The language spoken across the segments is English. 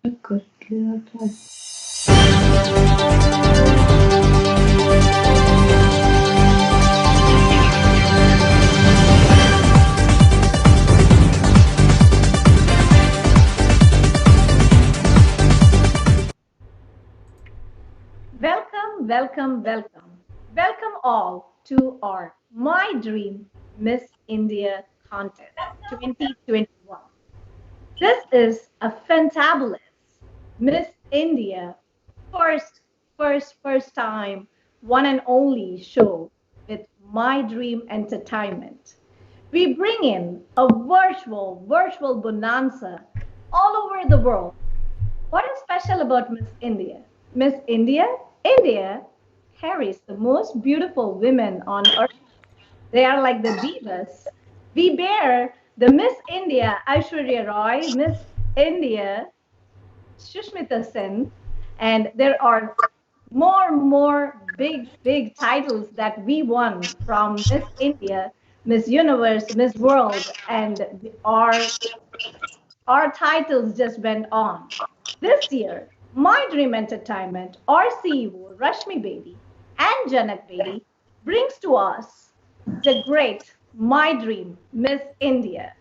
Good. Welcome, welcome, welcome. Welcome all to our My Dream Miss India contest 2021. This is a fantabulous Miss India first time, one and only show with My Dream Entertainment. We bring in a virtual bonanza all over the world. What is special about Miss India? Miss India? India carries the most beautiful women on earth. They are like the divas. We bear the Miss India Aishwarya Roy, Miss India Shushmita Sen, and there are more big titles that we won from Miss India, Miss Universe, Miss World, and our titles just went on. This year, My Dream Entertainment, our CEO Rashmi Bedi and Janak Bedi brings to us the great My Dream Miss India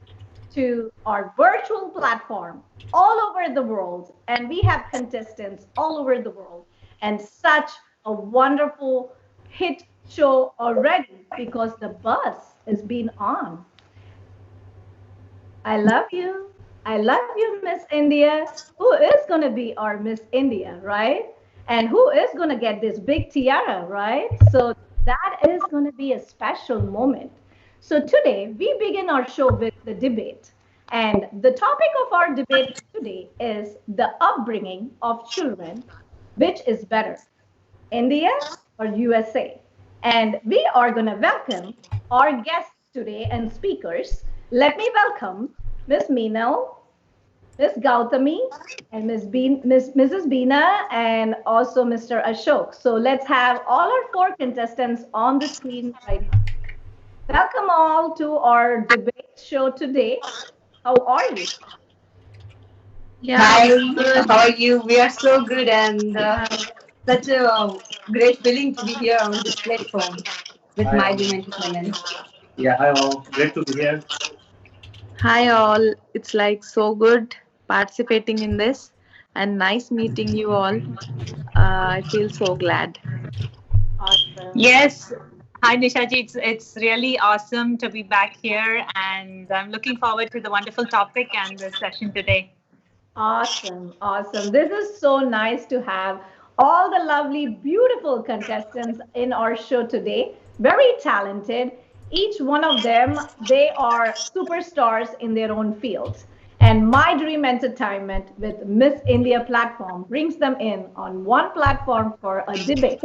to our virtual platform all over the world. And we have contestants all over the world and such a wonderful hit show already because the buzz has been on. I love you. I love you, Miss India. Who is going to be our Miss India, right? And who is going to get this big tiara, right? So that is going to be a special moment. So today we begin our show with the debate. And the topic of our debate today is the upbringing of children. Which is better, India or USA? And we are going to welcome our guests today and speakers. Let me welcome Miss Meenal, Miss Gautami, and Mrs. Beena, and also Mr. Ashok. So let's have all our four contestants on the screen right now. Welcome all to our debate show today. How are you? Hi, how are you? We are so good and such a great feeling to be here on this platform with Hi my all. dream entertainment. Yeah, hi all. Great to be here. Hi all, it's like so good participating in this and nice meeting you all. I feel so glad. Awesome. Yes. Hi, Nishaji. It's really awesome to be back here, and I'm looking forward to the wonderful topic and the session today. Awesome, awesome. This is so nice to have all the lovely, beautiful contestants in our show today. Very talented. Each one of them, they are superstars in their own fields. And My Dream Entertainment with Miss India platform brings them in on one platform for a debate,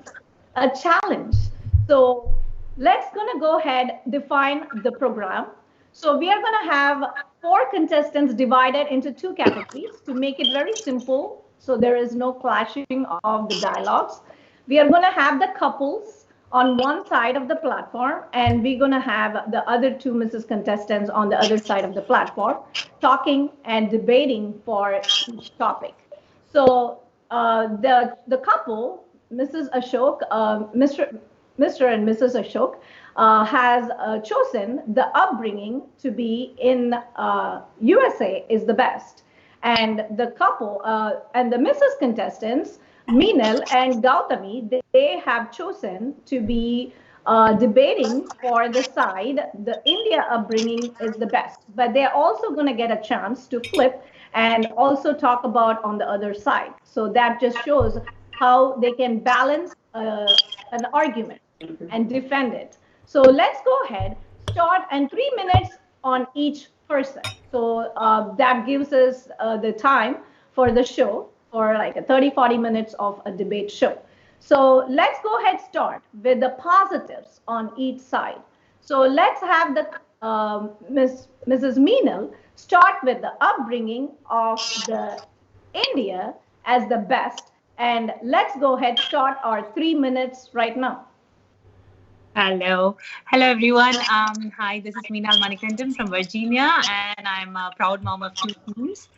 a challenge. So let's gonna go ahead define the program. So we are gonna have four contestants divided into two categories to make it very simple. So there is no clashing of the dialogues. We are gonna have the couples on one side of the platform, and we're gonna have the other two Mrs. contestants on the other side of the platform, talking and debating for each topic. So the couple, Mrs. Ashok, Mr. and Mrs. Ashok, has chosen the upbringing to be in USA is the best, and the couple and the Mrs. contestants, Meenal and Gautami, they have chosen to be debating for the side the India upbringing is the best, but they're also going to get a chance to flip and also talk about on the other side. So that just shows how they can balance an argument and defend it. So let's go ahead, start, and 3 minutes on each person. So that gives us the time for the show for like a 30-40 minutes of a debate show. So let's go ahead start with the positives on each side. So let's have the Mrs. Meenal start with the upbringing of the India as the best. And let's go ahead start our 3 minutes right now. Hello everyone. Hi, this is Meenal Manikandan from Virginia, and I'm a proud mom of two teens.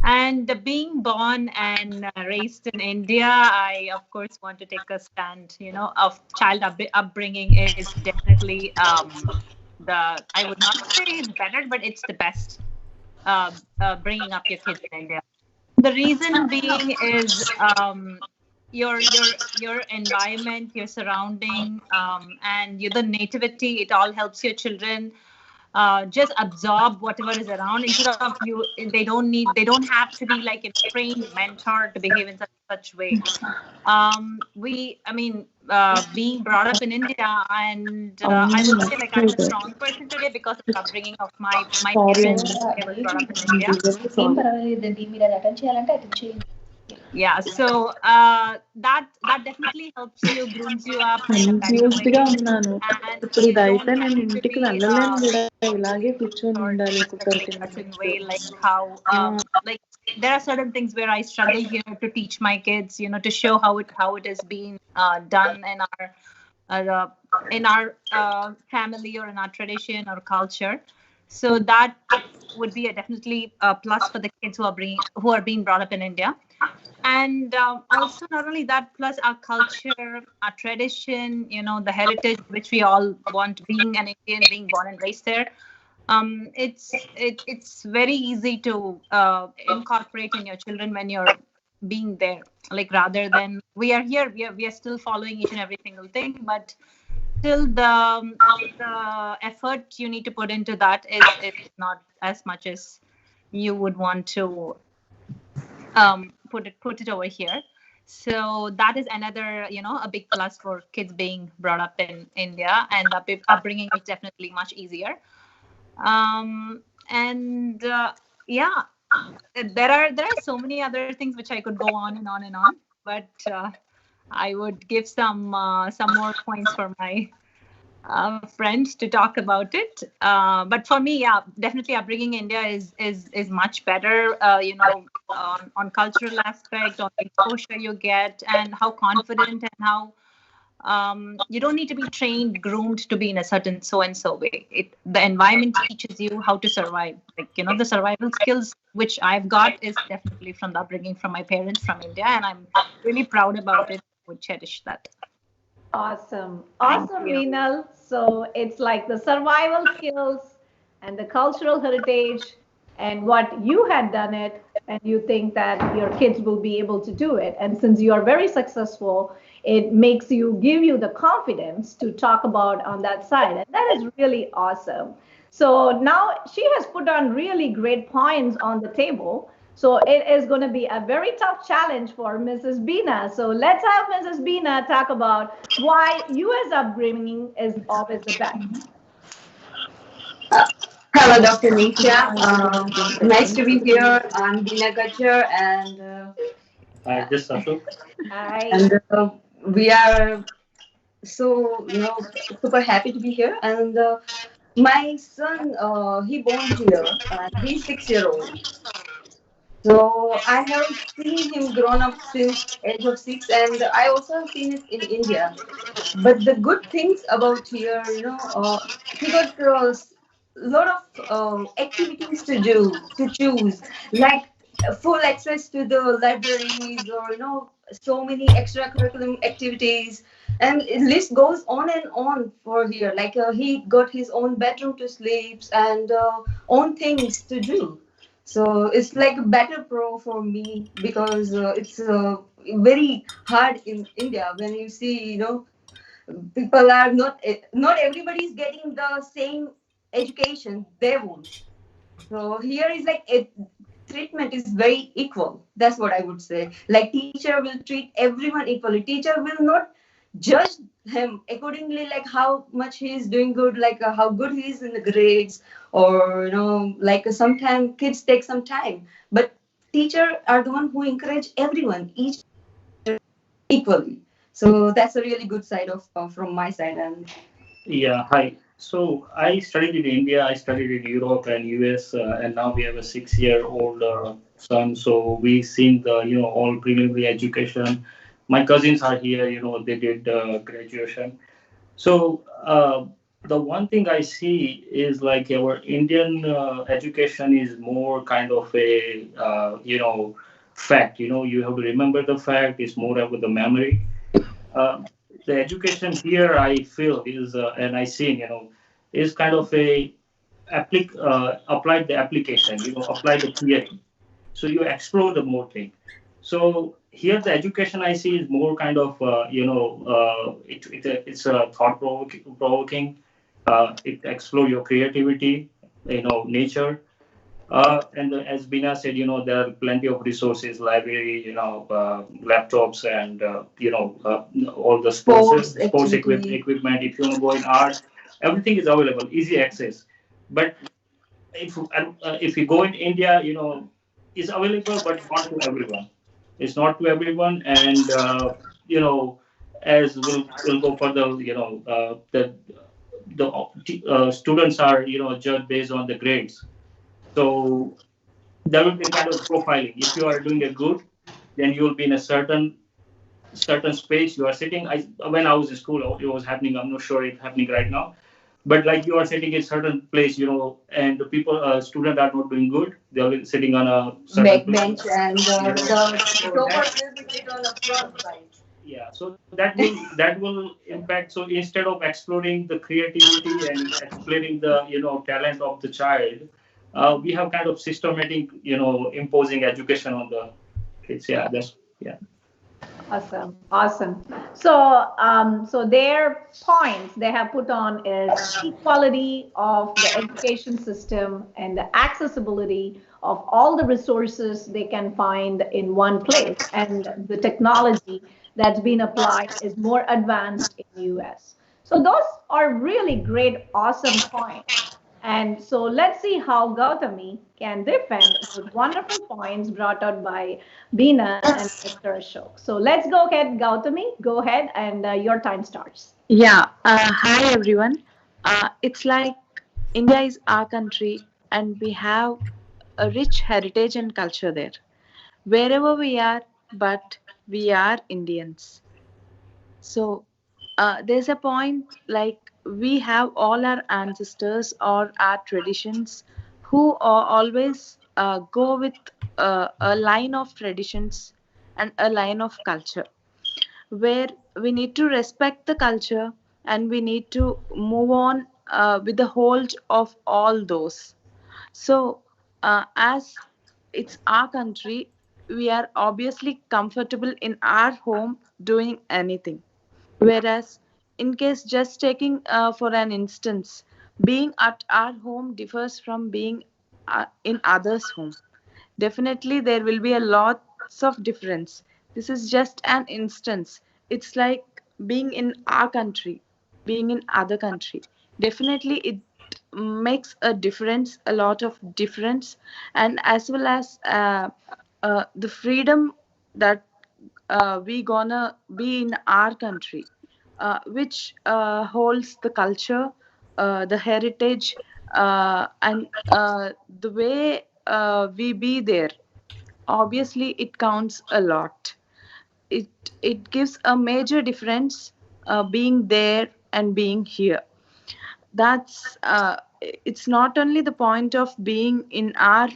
And being born and raised in India, I of course want to take a stand. Of child upbringing is definitely I would not say better, but it's the best. Bringing up your kids in India. The reason being is your environment, your surrounding, and the nativity. It all helps your children just absorb whatever is around instead of you. They don't have to be like a trained mentor to behave in such way. I mean, being brought up in India, and I would say like I'm a strong person today because of the upbringing of my parents. They were brought up in India. Yeah, so that definitely helps you, grooms you up in a better confused గా way, ఉన్నాను. and ఇప్పుడు you ఇదైతే don't నేను have to ఇంటికి be వెళ్ళలేను కూడా, ఇలాగే కూర్చొని or ఉండాలి in ఒక a 30 certain minutes. way, like how like there are certain things where I struggle here to teach my kids, to show how it is being done uh, in our family or in our tradition or culture. So that would be a definitely a plus for the kids who are being brought up in India. And also not only that, plus our culture, our tradition, the heritage which we all want, being an Indian, being born and raised there. It's very easy to incorporate in your children when you're being there. Like rather than we are here, we are still following each and every single thing, but still the effort you need to put into that is not as much as you would want to put it over here. So that is another, a big plus for kids being brought up in India, and the upbringing is definitely much easier. And yeah, there are so many other things which I could go on and on and on, but I would give some more points for my friends to talk about it. But for me, yeah, definitely upbringing India is much better. On cultural aspect, on the exposure you get, and how confident and how you don't need to be trained, groomed to be in a certain so and so way. The environment teaches you how to survive. Like the survival skills which I've got is definitely from the upbringing from my parents from India, and I'm really proud about it. I would cherish that. Awesome. Thank Awesome, you. Meenal. So it's like the survival skills and the cultural heritage and what you had done it, and you think that your kids will be able to do it. And since you are very successful, it makes you give you the confidence to talk about on that side. And that is really awesome. So now she has put on really great points on the table. So it is going to be a very tough challenge for Mrs. Beena. So let's have Mrs. Beena talk about why US upbringing is always the best. Hello, Dr. Nisha. Nice to be here. I'm Beena Gachar, and Hi, this is Ashok. Hi. and we are so super happy to be here. And my son, he born here, and he's 6 year old. So I have seen him grown up since age of 6, and I also have seen it in India. But the good things about here, he got a lot of activities to do, to choose, like full access to the libraries, or so many extracurricular activities, and the list goes on and on for here. Like he got his own bedroom to sleep, and own things to do. So it's like a better pro for me, because it's very hard in India when you see, people are not everybody is getting the same education they want. So here is like treatment is very equal. That's what I would say. Like teacher will treat everyone equally. Teacher will not judge him accordingly, like how much he is doing good, like how good he is in the grades, or like sometimes kids take some time, but teacher are the one who encourage everyone, each equally. So that's a really good side of from my side. And Yeah, hi. So I studied in India, I studied in Europe and US, and now we have a 6-year-old son. So we seen the all preliminary education. My cousins are here. They did graduation. So the one thing I see is like our Indian education is more kind of a fact. You have to remember the fact. It's more about the memory. Uh, the education here, I feel, is and I see, is kind of a applied the application. Apply the theory. So you explore the more thing. So here the education I see is more kind of it's a thought provoking. It explore your creativity, nature. As Bina said, there are plenty of resources, library, laptops, and all the Sports sports activity. equipment. If you want to go in art, everything is available, easy access. But if you go in India, it's available, but not to everyone. It's not to everyone, and as we'll go further, the students are judged based on the grades. So there will be a kind of profiling. If you are doing a good, then you will be in a certain space you are sitting. When I was in school, it was happening. I'm not sure it's happening right now, but like you are sitting in certain place, and the people, student are not doing good. They are sitting on a certain place, Backbench, and the So toppers that will be sit on the front side. yeah, so that will impact. So instead of exploring the creativity and exploring the talent of the child, we have kind of systematic imposing education on the kids. Yeah, that's yeah. Awesome, awesome. So, so their points they have put on is equality of the education system and the accessibility of all the resources they can find in one place, and the technology that's been applied is more advanced in US. So those are really great, awesome points. And so let's see how Gautami can defend those wonderful points brought out by Bina and Mr. Ashok. So let's go ahead, Gautami. Go ahead, and your time starts. Yeah, hi everyone. It's like India is our country and we have a rich heritage and culture there. Wherever we are, but we are Indians. So there's a point like we have all our ancestors or our traditions who always go with a line of traditions and a line of culture where we need to respect the culture and we need to move on with the hold of all those. So, as it's our country, we are obviously comfortable in our home doing anything. Whereas, in case just taking for an instance, being at our home differs from being in others' home. Definitely, there will be a lots of difference. This is just an instance. It's like being in our country, being in other country. Definitely, it makes a difference, a lot of difference, and as well as the freedom that we gonna be in our country, which holds the culture, the heritage, and the way we be there. Obviously, it counts a lot. It gives a major difference being there and being here. That's it's not only the point of being in our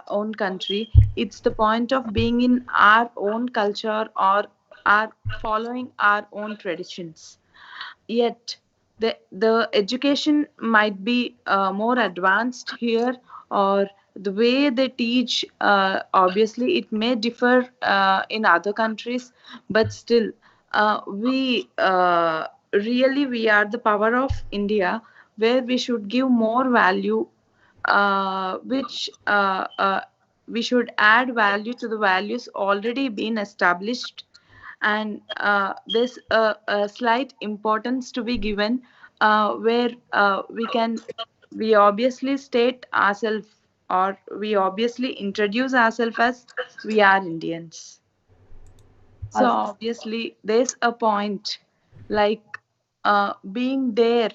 own country, it's the point of being in our own culture or our following our own traditions. Yet the education might be more advanced here, or the way they teach, obviously it may differ in other countries, but still we really we are the power of India, where we should give more value, which we should add value to the values already been established, and there's a slight importance to be given, where we obviously state ourselves, or we obviously introduce ourselves as we are Indians. So Awesome. obviously there's a point like being there,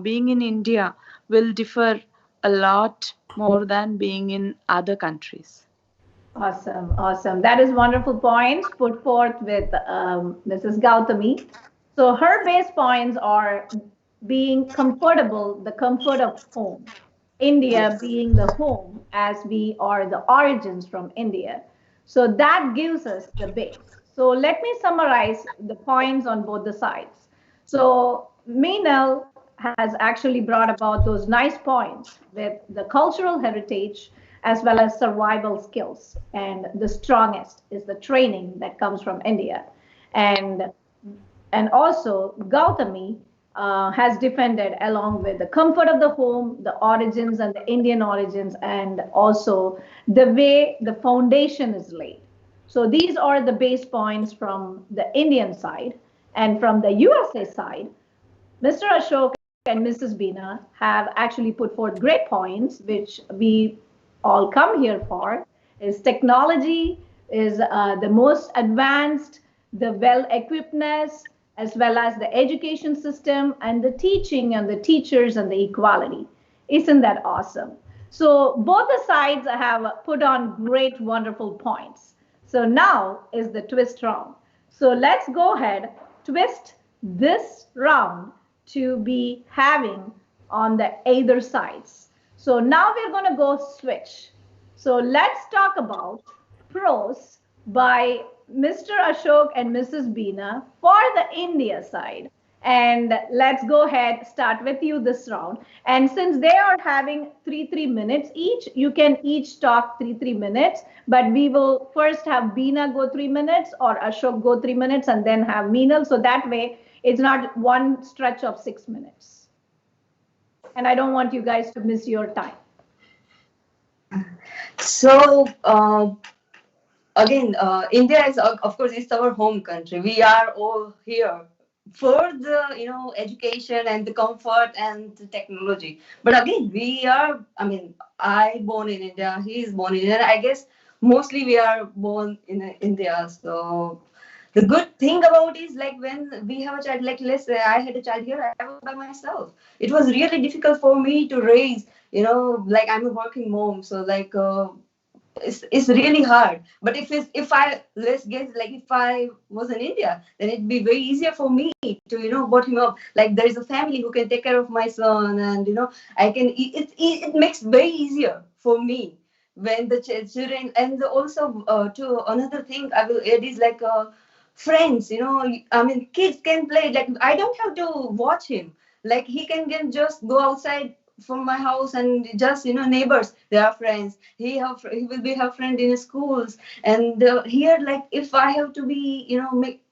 being in India will differ a lot more than being in other countries. Awesome, awesome. That is wonderful points put forth with Mrs. Gautami. So her base points are being comfortable, the comfort of home. India Yes. being the home, as we are the origins from India. So that gives us the base. So let me summarize the points on both the sides. So Meenal has actually brought about those nice points with the cultural heritage as well as survival skills. And the strongest is the training that comes from India. And and also Gautami has defended along with the comfort of the home, the origins and the Indian origins, and also the way the foundation is laid. So these are the base points from the Indian side. And from the USA side, Mr. Ashok and Mrs. Bina have actually put forth great points, which we all come here for. Is technology is the most advanced, the well equippedness, as well as the education system and the teaching and the teachers and the equality. Isn't that awesome? So both the sides have put on great, wonderful points. So now is the twist round. So let's go ahead, twist this round to be having on the either sides. So now we're going to go switch. So let's talk about pros by Mr. Ashok and Mrs. Beena for the India side. And let's go ahead, start with you this round. And since they are having 3 3 minutes each, you can each talk 3 3 minutes. But we will first have Beena go 3 minutes or Ashok go 3 minutes and then have Meenal. So that way it's not one stretch of 6 minutes. And I don't want you guys to miss your time. So again, India is of course it's our home country. We are all here for the education and the comfort and the technology. But again, we are. I mean, I born in India. He is born in India. I guess mostly we are born in India. So the good thing about is like when we have a child, like let's say I had a child here, I was by myself. It was really difficult for me to raise. Like I'm a working mom, so like. It's really hard, but if I let's guess, like if I was in India, then it'd be very easier for me to brought him up. Like there is a family who can take care of my son, and I can it makes very easier for me when the children. And also to another thing I will add is like friends. I mean kids can play, like I don't have to watch him. Like he can just go outside from my house, and just neighbors, they are friends. He will be her friend in schools. And here, like if I have to be make,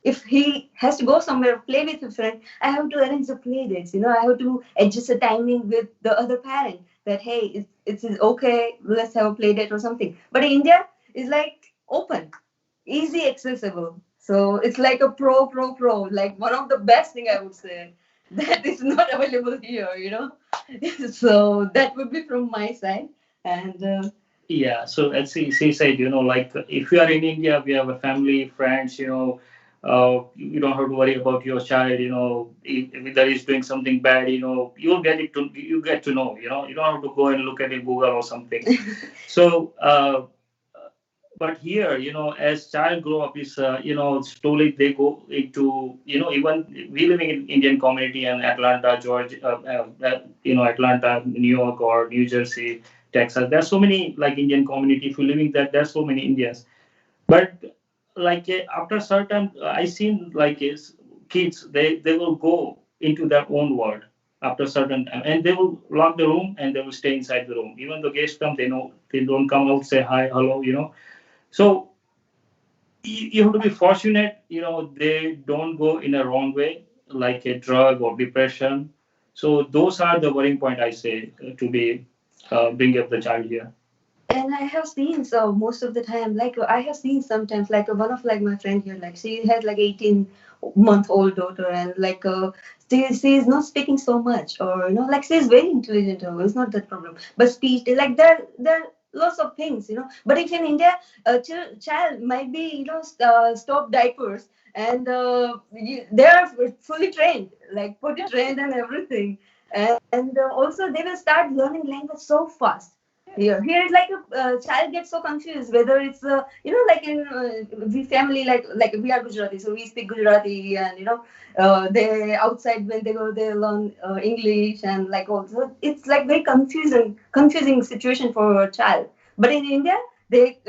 if he has to go somewhere play with a friend, I have to arrange the play dates. I have to adjust the timing with the other parent, that hey, it's okay, let's have a play date or something. But in India is like open, easy accessible. So it's like a pro, like one of the best thing I would say that is not available here. So that would be from my side. And Yeah, so as she said, like if you are in India, we have a family, friends, you don't have to worry about your child, if there is doing something bad, you get to know, you don't have to go and look at it Google or something. So, but here, as child grow up, is slowly they go into, even we living in Indian community in Atlanta, Georgia, Atlanta, New York, or New Jersey, Texas. There's so many like Indian community. If you living there, there's so many Indians. But like after certain, I seen like kids, they will go into their own world after certain time, and they will lock the room and they will stay inside the room. Even the guests come, they know they don't come out, say hi, hello, So you have to be fortunate, they don't go in a wrong way, like a drug or depression. So those are the worrying point I say to be bring up the child here. and I have seen, so most of the time, like I have seen sometimes, like one of like my friend here, like she has like 18-month-old daughter, and like she is not speaking so much, or like she is very intelligent. It's not that problem, but speech, like there are lots of things. But if in India, a child might be stop diapers, and they are fully trained, like potty trained and everything, and also they will start learning language so fast. Here it's like a child gets so confused whether it's like in we family like we are Gujarati, so we speak Gujarati, and they outside when they go they learn English, and like also it's like very confusing situation for a child. But in India, they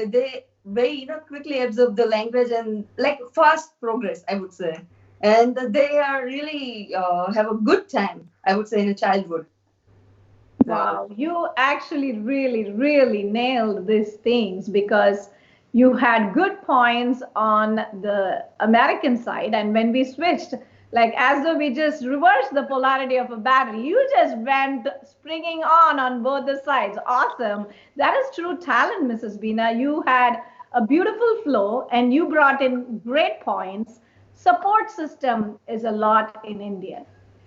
very quickly absorb the language and like fast progress, I would say, and they are really have a good time, I would say, in a childhood. Wow. Wow, you actually really, really nailed these things because you had good points on the American side. And when we switched, like as though we just reversed the polarity of a battery, you just went springing on both the sides. Awesome. That is true talent, Mrs. Bina. You had a beautiful flow and you brought in great points. Support system is a lot in India,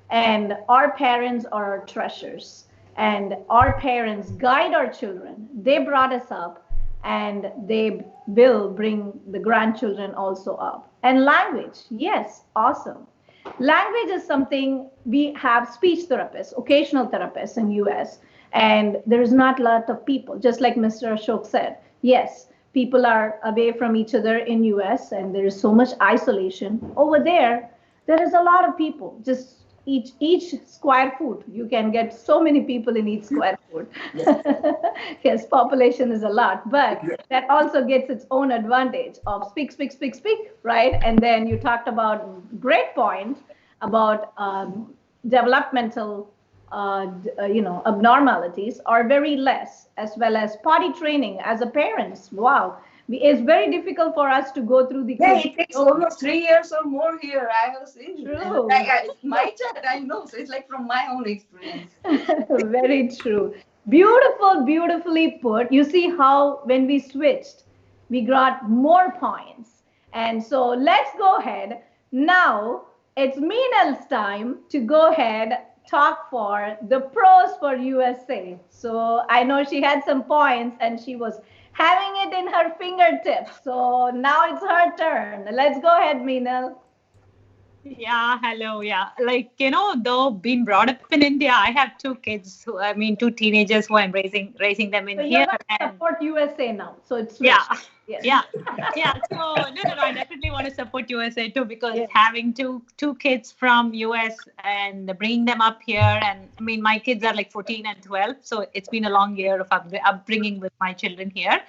and our parents are our treasures, and our parents guide our children. They brought us up, and they will bring the grandchildren also up. And language, yes, awesome. Language is something. We have speech therapists, occasional therapists in US, and there's not a lot of people, just like Mr. Ashok said. Yes, people are away from each other in US, and there is so much isolation over there. There is a lot of people, just each square foot you can get so many people in each square foot. Yes, population is a lot, but that also gets its own advantage of speak, speak, speak, speak, right? And then you talked about great point about developmental abnormalities are very less, as well as potty training as a parents. Wow, it's very difficult for us to go through the Yeah, kids. it takes almost 3 years or more here. I have seen. True. My child, I know. So it's like from my own experience. Very true. Beautiful, beautifully put. You see how when we switched, we got more points. And so let's go ahead. Now it's Meenal's time to go ahead talk for the pros for USA. So I know she had some points and she was having it in her fingertips. So now it's her turn. Let's go ahead, Meenal. Yeah, hello. Yeah, like though being brought up in India, I have two kids. Who, I mean, two teenagers who I'm raising them in So you're here, going to and support USA now. So it's yeah, switched. Yes. yeah, yeah. So no. I definitely want to support USA too, because Yes. having two kids from US and bringing them up here, and I mean, my kids are like 14 and 12, so it's been a long year of upbringing with my children here.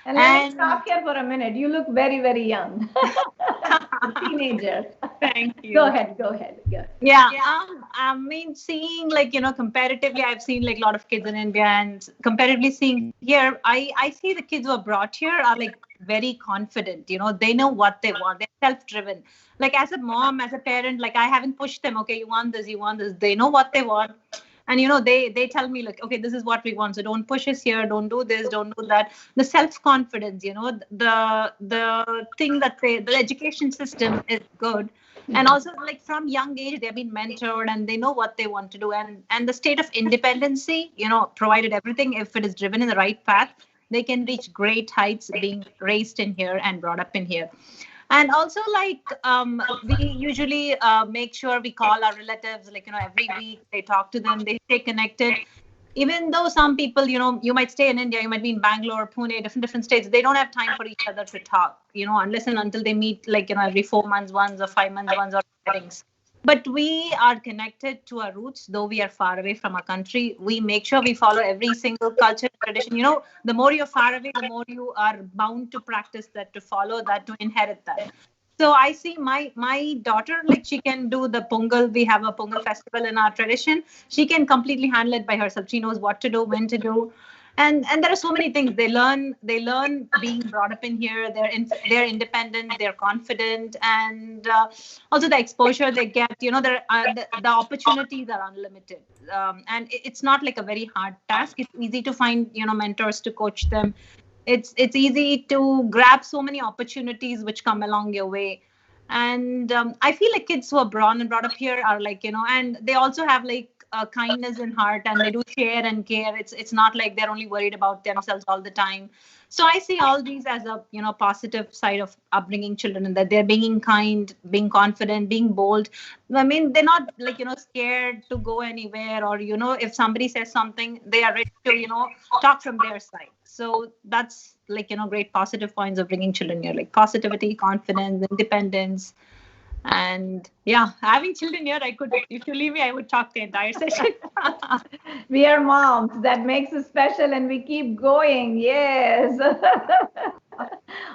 And let me stop here for a minute. You look very, very young. Teenager. Thank you. Go ahead. Go ahead. Go. Yeah, I mean, seeing like comparatively, I've seen like a lot of kids in India, and comparatively seeing here, I see the kids who are brought here are like very confident. They know what they want. They're self-driven. Like as a mom, as a parent, like I haven't pushed them. Okay, you want this, you want this. They know what they want. And they tell me like, okay, this is what we want, so don't push us here, don't do this, don't do that. The self-confidence, the thing that the education system is good. And also like from young age they've been mentored and they know what they want to do, and the state of independency, provided everything, if it is driven in the right path, they can reach great heights being raised in here and brought up in here. And also like we usually make sure we call our relatives, like every week, they talk to them, they stay connected. Even though some people, you might stay in India, you might be in Bangalore, Pune, different states, they don't have time for each other to talk, unless and until they meet like every 4 months once or 5 months once, or weddings. But we are connected to our roots, though we are far away from our country. We make sure we follow every single culture, tradition. The more you're far away, the more you are bound to practice that, to follow that, to inherit that. So I see my daughter, like she can do the Pongal. We have a Pongal festival in our tradition. She can completely handle it by herself. She knows what to do, when to do. And there are so many things they learn being brought up in here. They're independent, they're confident, and also the exposure they get, the opportunities are unlimited, and it's not like a very hard task. It's easy to find mentors to coach them. It's easy to grab so many opportunities which come along your way. And I feel like kids who are born and brought up here are like, and they also have like kindness in heart, and they do share and care. It's not like they're only worried about themselves all the time. So I see all these as a positive side of upbringing children, and that they're being kind, being confident, being bold. I mean, they're not like scared to go anywhere, or if somebody says something, they are ready to talk from their side. So that's like great positive points of bringing children here, like positivity, confidence, independence. And yeah, having children here, I could, if you leave me, I would talk the entire session. We are moms. That makes us special, and we keep going. Yes.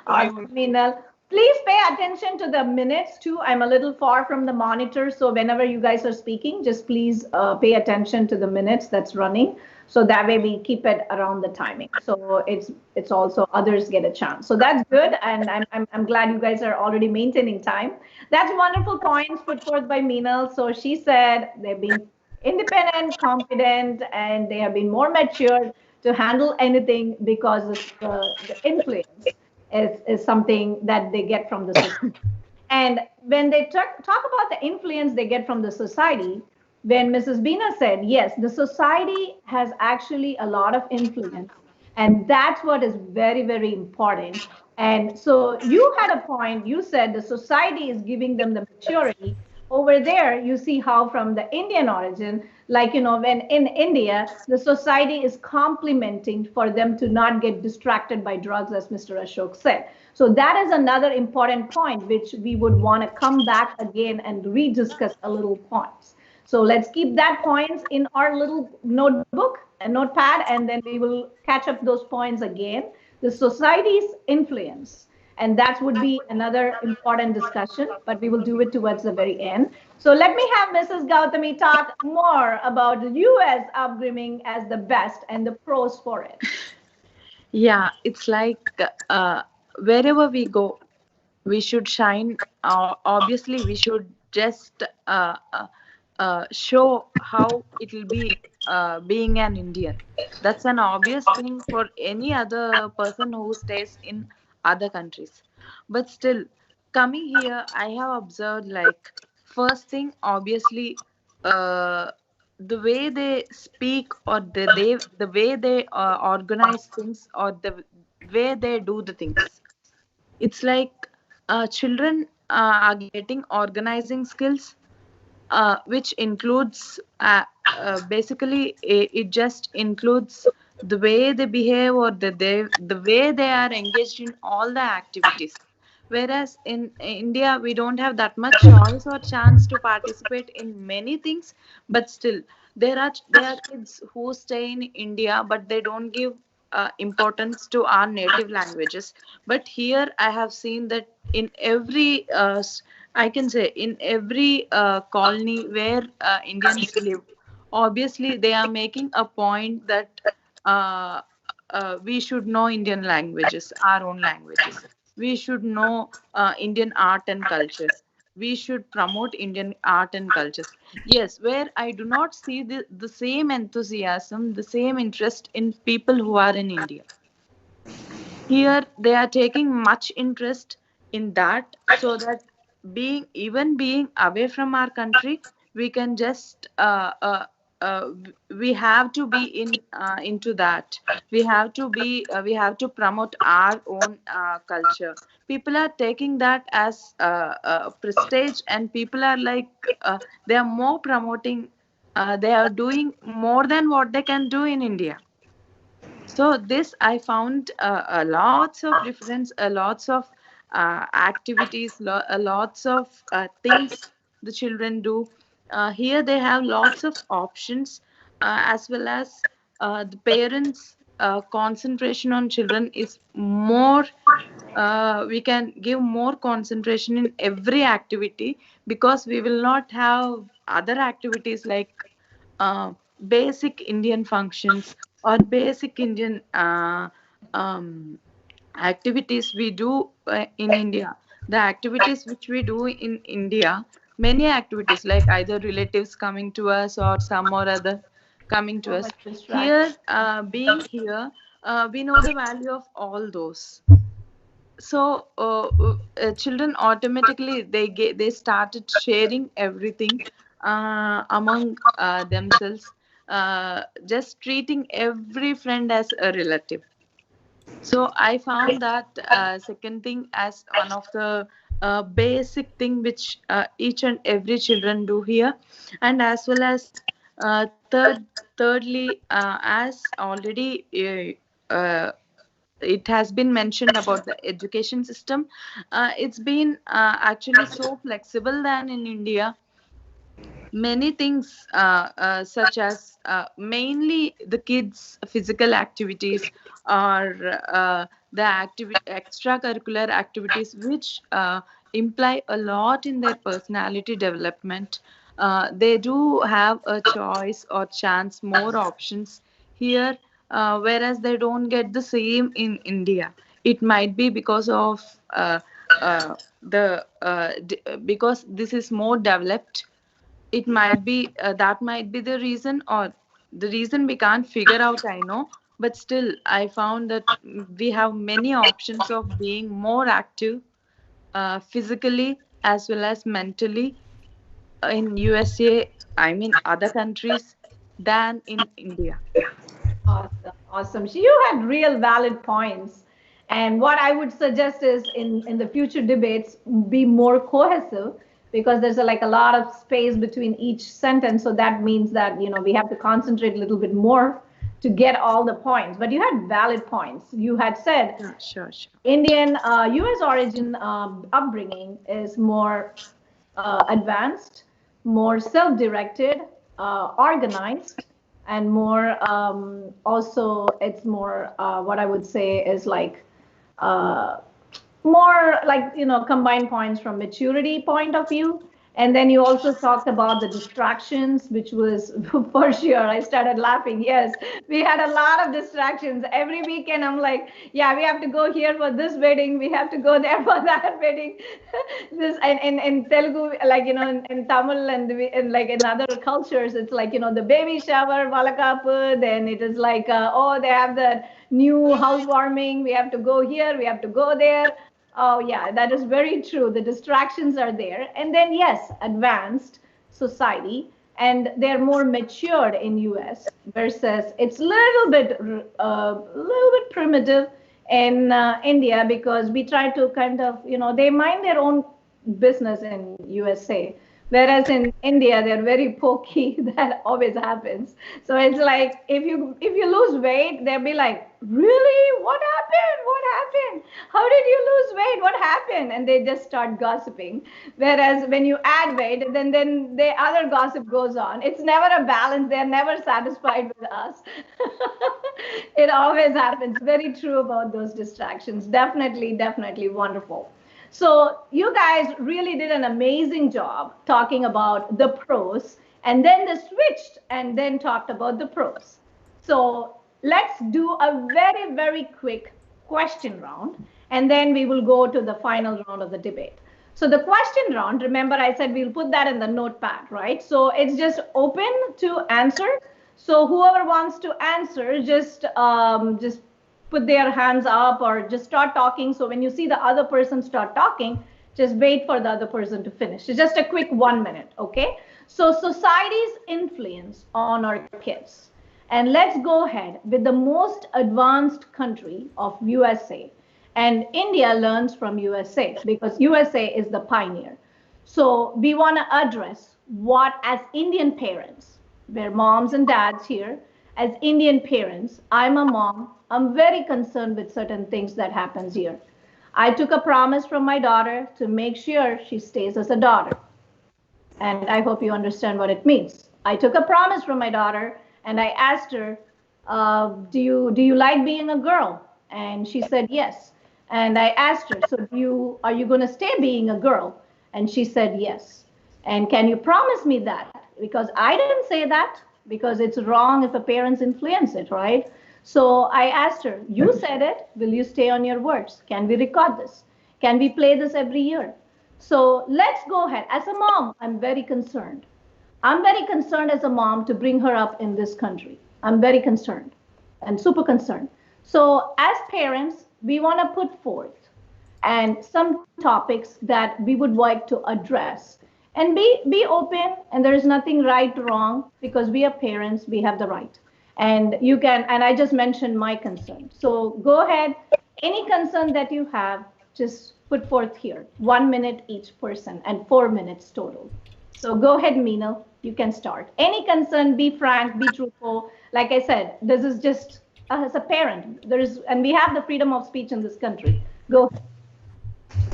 I Awesome, would. Meenal. Please pay attention to the minutes too. I'm a little far from the monitor, so whenever you guys are speaking, just please pay attention to the minutes that's running. So that way we keep it around the timing. So it's also others get a chance. So that's good, and I'm glad you guys are already maintaining time. That's wonderful points put forth by Meenal. So she said they've been independent, confident, and they have been more mature to handle anything because the influence is something that they get from the society. And when they talk about the influence they get from the society, when Mrs. Bina said, yes, the society has actually a lot of influence. And that's what is very, very important. And so you had a point, you said the society is giving them the maturity. Over there, you see how from the Indian origin, like, when in India, the society is complementing for them to not get distracted by drugs, as Mr. Ashok said. So that is another important point, which we would want to come back again and rediscuss a little points. So let's keep that points in our little notebook and notepad, and then we will catch up those points again. The society's influence. And that would be another important discussion, but we will do it towards the very end. So let me have Mrs. Gautami talk more about the US upbringing as the best and the pros for it. Yeah, it's like wherever we go, we should shine. Obviously, we should just show how it will be being an Indian. That's an obvious thing for any other person who stays in other countries. But still, coming here, I have observed like first thing, obviously, uh, the way they speak or the way they organize things or the way they do the things. It's like children are getting organizing skills, which includes basically it just includes the way they behave or the way they are engaged in all the activities. Whereas in India, we don't have that much choice or chance to participate in many things, but still, there are kids who stay in India, but they don't give importance to our native languages. But here, I have seen that in every I can say in every colony where Indians live, obviously they are making a point that uh, we should know Indian languages, our own languages. We should know Indian art and cultures. We should promote Indian art and cultures. Yes, where I do not see the same enthusiasm, the same interest in people who are in India. Here they are taking much interest in that, so that being away from our country, we can just we have to be into that. We have to promote our own culture. People are taking that as prestige, and people are like they are more promoting, they are doing more than what they can do in India. So this I found a lots of difference, a lots of activities, lots of things the children do. Here they have lots of options, as well as the parents' concentration on children is more. We can give more concentration in every activity, because we will not have other activities like uh, basic Indian functions or basic Indian activities we do in India. The activities which we do in India, many activities like either relatives coming to us or some or other coming to So us. much distraction. Here, being here, we know the value of all those. So children automatically they started sharing everything. among themselves, just treating every friend as a relative. So I found that second thing as one of the basic thing which each and every children do here, and as well as thirdly, as already it has been mentioned about the education system, it's been actually so flexible than in India. Many things such as mainly the kids physical activities or extracurricular activities which imply a lot in their personality development. They do have a choice or chance, more options here, whereas they don't get the same in India. It might be because of because this is more developed. It might be that might be the reason, or the reason we can't figure out, I know. But still I found that we have many options of being more active physically as well as mentally in USA, I mean other countries, than in India. Awesome, awesome. So you had real valid points. And what I would suggest is in the future debates, be more cohesive because there's like a lot of space between each sentence. So that means that, we have to concentrate a little bit more to get all the points. But you had valid points. You had said Yeah, sure, sure. Indian, US origin upbringing is more advanced, more self directed, organized, and more also, it's more what I would say is like uh, more like combined points from maturity point of view. And then you also talked about the distractions, which was for sure I started laughing. Yes, we had a lot of distractions every weekend. I'm like, yeah, we have to go here for this wedding, we have to go there for that wedding. This and in Telugu, like in Tamil, and like in other cultures, it's like the baby shower, valakapu. Then it is like oh, they have the new housewarming, we have to go here, we have to go there. Oh, yeah, that is very true. The distractions are there. And then, yes, advanced society, and they're more matured in US versus it's little bit primitive in India because we try to kind of, they mind their own business in USA. Whereas in India, they're very pokey. That always happens. So it's like if you lose weight, they'll be like, "Really? What happened? What happened? How did you lose weight? What happened?" And they just start gossiping. Whereas when you add weight, then the other gossip goes on. It's never a balance. They're never satisfied with us. It always happens. Very true about those distractions. Definitely, definitely wonderful. So you guys really did an amazing job talking about the pros, and then they switched and then talked about the pros. So let's do a very, very quick question round, and then we will go to the final round of the debate. So the question round, remember I said we'll put that in the notepad, right? So it's just open to answer. So whoever wants to answer, just put their hands up or just start talking. So when you see the other person start talking, just wait for the other person to finish. It's just a quick 1 minute, okay? So society's influence on our kids. And let's go ahead with the most advanced country of USA. And India learns from USA because USA is the pioneer. So we want to address what, as Indian parents, we're moms and dads here, as Indian parents, I'm a mom, I'm very concerned with certain things that happens here. I took a promise from my daughter to make sure she stays as a daughter. And I hope you understand what it means. I took a promise from my daughter and I asked her, do you like being a girl? And she said yes. And I asked her, so are you going to stay being a girl? And she said yes. And can you promise me that? Because I didn't say that, because it's wrong if a parents influence it, right? So I asked her, you said it, will you stay on your words? Can we record this? Can we play this every year? So let's go ahead. As a mom, I'm very concerned. I'm very concerned as a mom to bring her up in this country. I'm very concerned and super concerned. So as parents, we want to put forth and some topics that we would like to address. And be open, and there is nothing right wrong, because we are parents, we have the right. And you can, and I just mentioned my concern, so go ahead. Any concern that you have, just put forth here. 1 minute each person and 4 minutes total. So go ahead, Meena, you can start. Any concern, be frank, be truthful. Like I said, this is just as a parent, there is, and we have the freedom of speech in this country. Go ahead.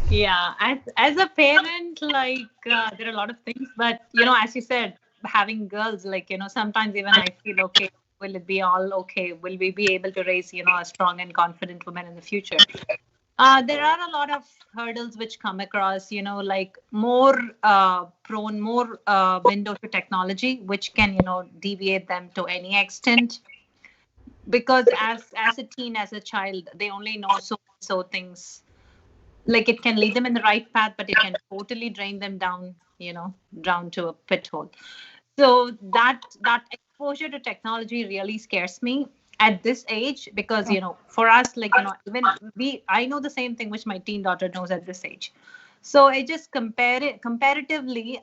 Yeah, as a parent, like there are a lot of things, but as you said, having girls, like sometimes even I feel, okay, will it be all okay? Will we be able to raise a strong and confident woman in the future? There are a lot of hurdles which come across, like more prone, more window to technology, which can deviate them to any extent, because as a teen, as a child, they only know so things. Like, it can lead them in the right path, but it can totally drain them down, down to a pit hole. So that exposure to technology really scares me at this age, because for us, like even we I know the same thing which my teen daughter knows at this age. So I just compare it comparatively.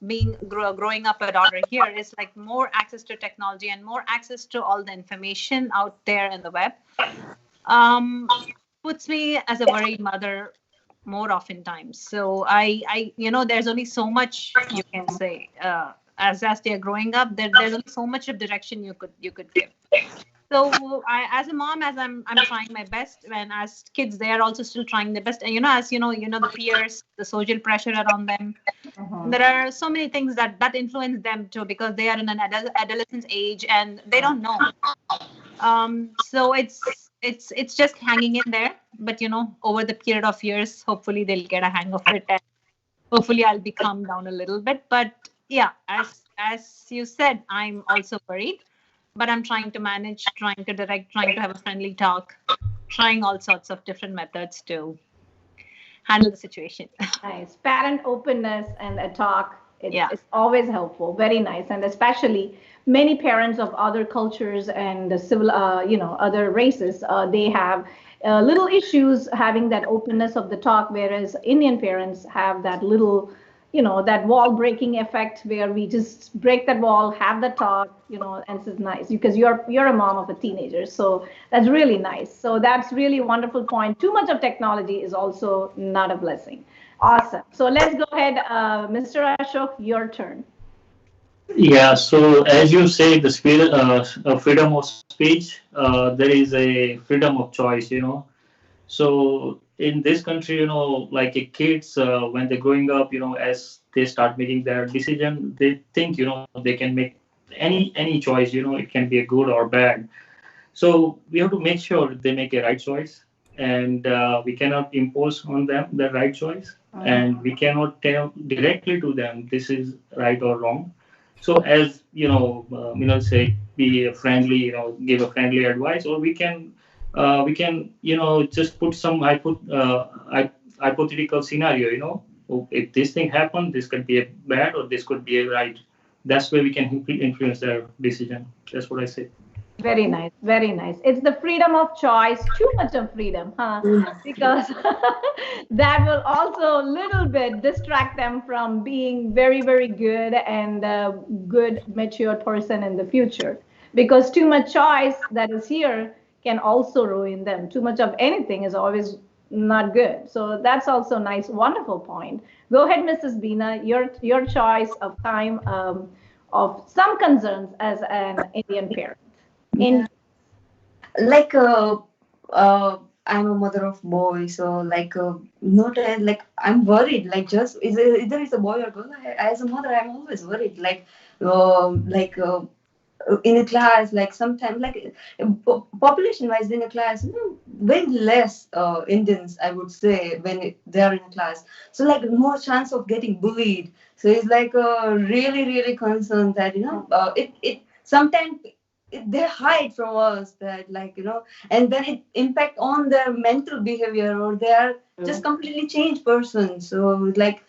Being growing up a daughter here is like more access to technology and more access to all the information out there in the web. um, Puts me as a worried mother more oftentimes. So there's only so much you can say. As they're growing up, there's only so much of direction you could give. So as a mom, as I'm trying my best, and as kids, they are also still trying their best. And as the peers, the social pressure around them. Mhm. There are so many things that influence them too, because they are in an adolescence age and they don't know. So it's just hanging in there, but over the period of years, hopefully they'll get a hang of it, and hopefully I'll be calmed down a little bit. But yeah, as you said, I'm also worried, but I'm trying to manage, trying to direct, trying to have a friendly talk, trying all sorts of different methods to handle the situation. Nice. Parent openness and a talk. It's Yeah. it's always helpful. Very nice, and especially many parents of other cultures and the civil, other races, they have little issues having that openness of the talk, whereas Indian parents have that little, that wall breaking effect where we just break that wall, have the talk, and this is nice because you're a mom of a teenager, so that's really nice. So that's really a wonderful point. Too much of technology is also not a blessing. Awesome. So let's go ahead, Mr. Ashok, your turn. Yeah, so as you say, the spirit, freedom of speech, there is a freedom of choice. So in this country, like kids, when they're growing up, as they start making their decision, they think, they can make any choice. It can be a good or bad. So we have to make sure they make a right choice, and we cannot impose on them the right choice, and we cannot tell directly to them this is right or wrong. So as say, be a friendly, give a friendly advice, or we can just put some hypothetical scenario. If this thing happened, this could be a bad or this could be a right. That's where we can influence their decision. That's what I say. Very nice, very nice. It's the freedom of choice, too much of freedom, huh? Because that will also a little bit distract them from being very, very good and good, mature person in the future. Because too much choice that is here can also ruin them. Too much of anything is always not good. So that's also nice, wonderful point. Go ahead, Mrs. Bina, your choice of time of some concerns as an Indian parent. In Like I'm a mother of boy, so like not like I'm worried, like just either it's a boy or girl. As a mother, I'm always worried, like in a class, like sometimes, like population wise in a class, very less Indians, I would say, when they are in a class. So like more chance of getting bullied. So it's like really really concerned that it sometimes they hide from us, that and then it impact on their mental behavior, or they are just completely changed person. So it's like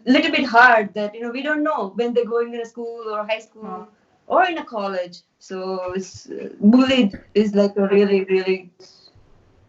little bit hard that we don't know when they're going in a school or high school or in a college. So it's bullied is like a really really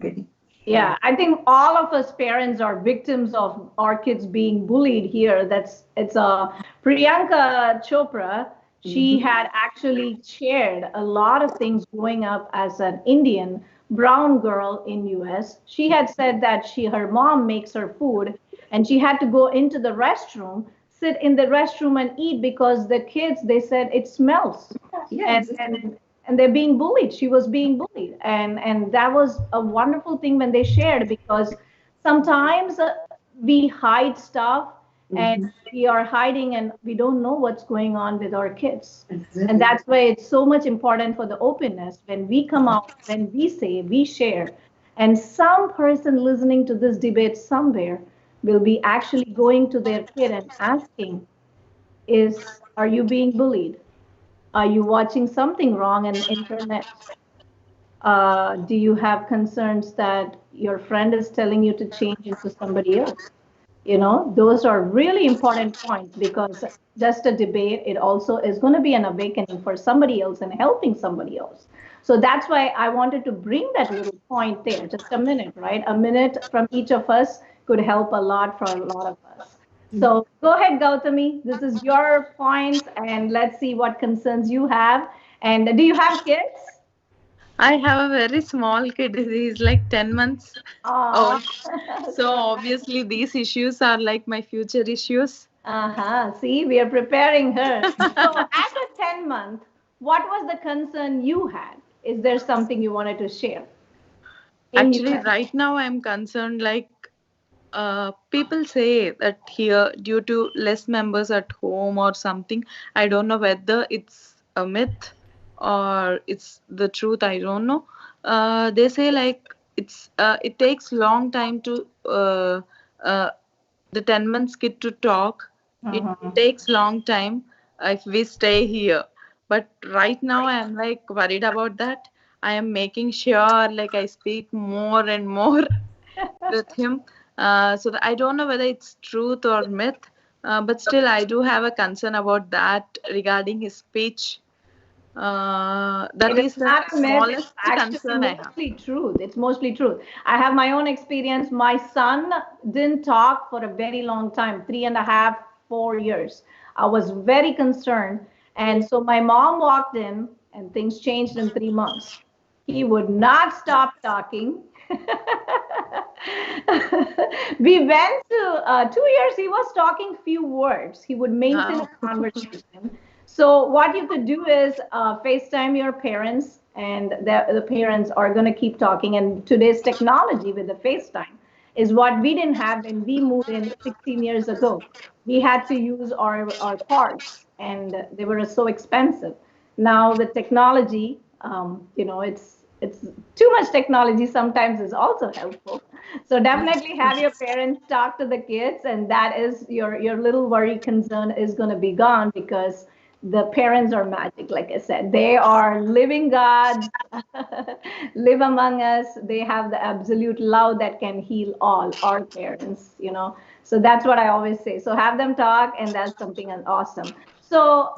getting. Yeah, I think all of us parents are victims of our kids being bullied here. That's it's Priyanka Chopra. She Mm-hmm. had actually shared a lot of things growing up as an Indian brown girl in US. She had said that her mom makes her food and she had to go into the restroom, sit in the restroom and eat because the kids they said it smells Yeah, and exactly. and they're being bullied. She was being bullied, and that was a wonderful thing when they shared because sometimes we hide stuff and Mm-hmm. we are hiding and we don't know what's going on with our kids, and Exactly. that's why it's so much important for the openness when we come out, when we say, we share, and some person listening to this debate somewhere will be actually going to their kid and asking, is are you being bullied? Are you watching something wrong on internet? Do you have concerns that your friend is telling you to change into somebody else? You know, those are really important points because just a debate, it also is going to be an awakening for somebody else and helping somebody else. So that's why I wanted to bring that little point there. Just a minute, right? A minute from each of us could help a lot for a lot of us. So go ahead, Gautami. This is your points, and let's see what concerns you have. And do you have kids? I have a very small kid. He's like 10 months Aw, old. So so obviously these issues are like my future issues. uh-huh. See, we are preparing her. So, as a 10-month, what was the concern you had? Is there something you wanted to share in Actually, US? right now I'm concerned like people say that here due to less members at home or something. I don't know whether it's a myth or it's the truth. I don't know. They say like it takes long time to uh, the 10 months kid to talk. It Mhm. takes long time if we stay here. But right now I am like worried about that. I am making sure like I speak more and more with him. So I don't know whether it's truth or myth, but still I do have a concern about that regarding his speech. It That is is the not a myth. It's smallest actually concern I have. mostly truth. It's mostly truth. I have my own experience. My son didn't talk for a very long time, 3.5, 4 years. I was very concerned. And so my mom walked in and things changed in 3 months. He would not stop talking. We went to 2 years, he was talking few words. He would maintain Wow. a conversation. So what you could do is FaceTime your parents, and the parents are going to keep talking. And today's technology with the FaceTime is what we didn't have when we moved in 16 years ago. We had to use our cards, and they were so expensive. Now with technology, it's too much technology sometimes is also helpful. So definitely have your parents talk to the kids, and that is your little worry concern is going to be gone because the parents are magic. Like I said, they are living gods, live among us. They have the absolute love that can heal all our parents, you know. So that's what I always say. So have them talk, and that's something awesome. So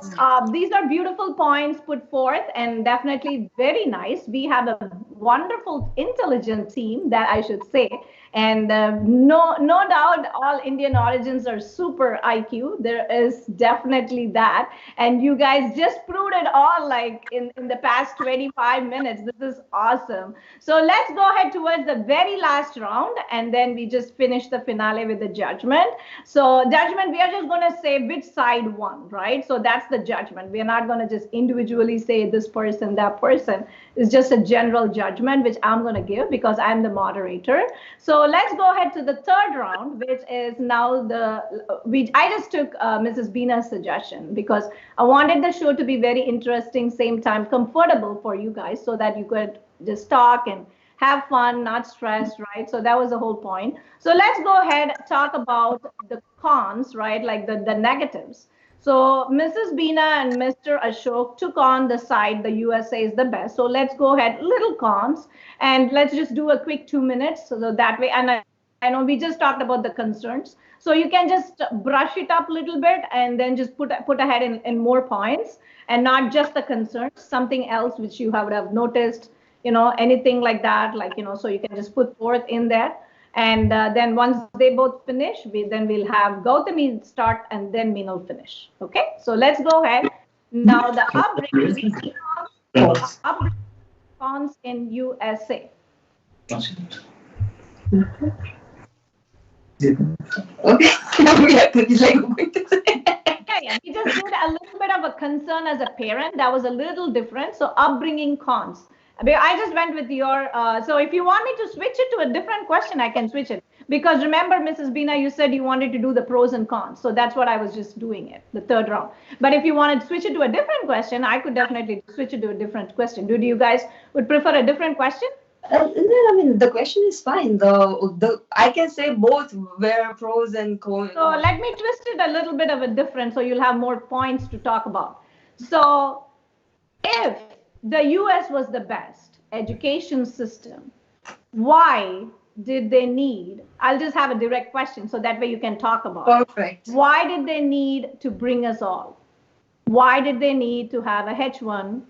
these are beautiful points put forth, and definitely very nice. We have a wonderful, intelligent team, that I should say, and no doubt, all Indian origins are super IQ. There is definitely that, and you guys just proved it all, like in the past 25 minutes. This is awesome. So let's go ahead towards the very last round, and then we just finish the finale with the judgment. So judgment, we are just going to say which side won, right? So that's the judgment. We are not going to just individually say this person, that person. It's just a general judgment, which I'm going to give because I'm the moderator. So let's go ahead to the third round, which is now I just took Mrs. Bina's suggestion because I wanted the show to be very interesting, same time comfortable for you guys, so that you could just talk and have fun, not stressed, right? So that was the whole point. So let's go ahead talk about the cons, right? Like the negatives. So Mrs. Bina and Mr. Ashok took on the side the USA is the best. So let's go ahead, little cons, and let's just do a quick 2 minutes. So that way, and I know we just talked about the concerns. So you can just brush it up a little bit and then just put ahead in more points and not just the concerns, something else which you would have noticed anything like that, so you can just put forth in there. And then once they both finish, then we'll have Gautami start and then Meenal finish. Okay, so let's go ahead. Now the upbringing cons in USA. Okay. We have to be like going to say. Yeah, we just did a little bit of a concern as a parent. That was a little different. So upbringing cons. I just went with your. So if you want me to switch it to a different question, I can switch it. Because remember, Mrs. Bina, you said you wanted to do the pros and cons. So that's what I was just doing it, the third round. But if you wanted to switch it to a different question, I could definitely switch it to a different question. Do you guys would prefer a different question? I mean, the question is fine. The I can say both were pros and cons. So let me twist it a little bit of a different, so you'll have more points to talk about. So if the US was the best education system, why did they need? I'll just have a direct question so that way you can talk about Perfect. it. Why did they need to bring us all? Why did they need to have a H1?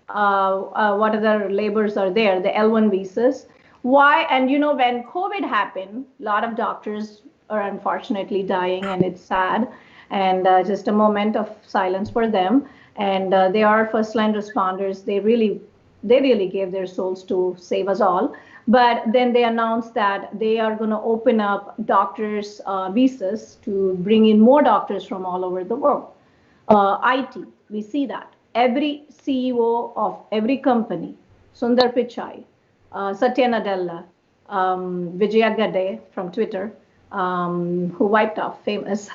What other labors are there? The L1 visas. Why? And when COVID happened, a lot of doctors are unfortunately dying, and it's sad. And just a moment of silence for them. And they are first line responders. They really gave their souls to save us all. But then they announced that they are going to open up doctors' visas to bring in more doctors from all over the world. IT, we see that. Every CEO of every company, Sundar Pichai, Satya Nadella, Vijaya Gadde from Twitter, who wiped off, famous.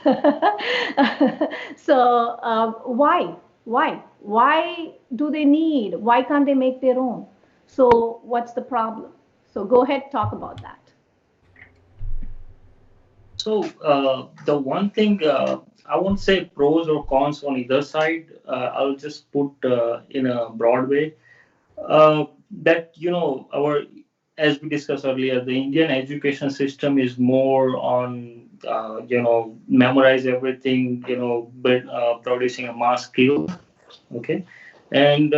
So why? Why do they need? Why can't they make their own? So what's the problem? So go ahead, talk about that. So the one thing I won't say pros or cons on either side. I'll just put in a broad way that our, as we discussed earlier, the Indian education system is more on memorize everything, but producing a mass skill, okay, and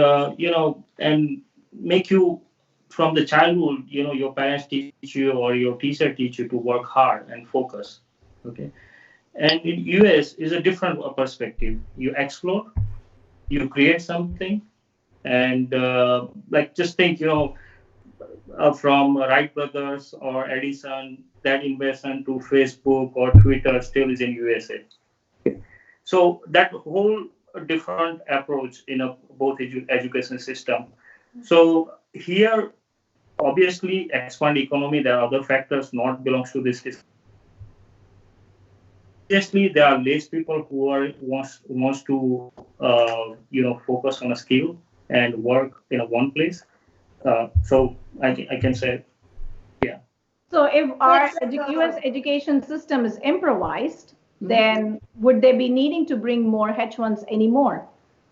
and make you from the childhood, your parents teach you or your teacher teach you to work hard and focus, okay. And in US is a different perspective. You explore, you create something, and like just think, from Wright Brothers or Edison, that investment to Facebook or Twitter still is in USA. So that whole different approach in a both education system. So here, obviously, expand economy. There are other factors not belongs to this. Obviously, there are less people who are wants to focus on a skill and work in a one place. So I can say, yeah. So if our US education system is improvised, then would they be needing to bring more H1s anymore?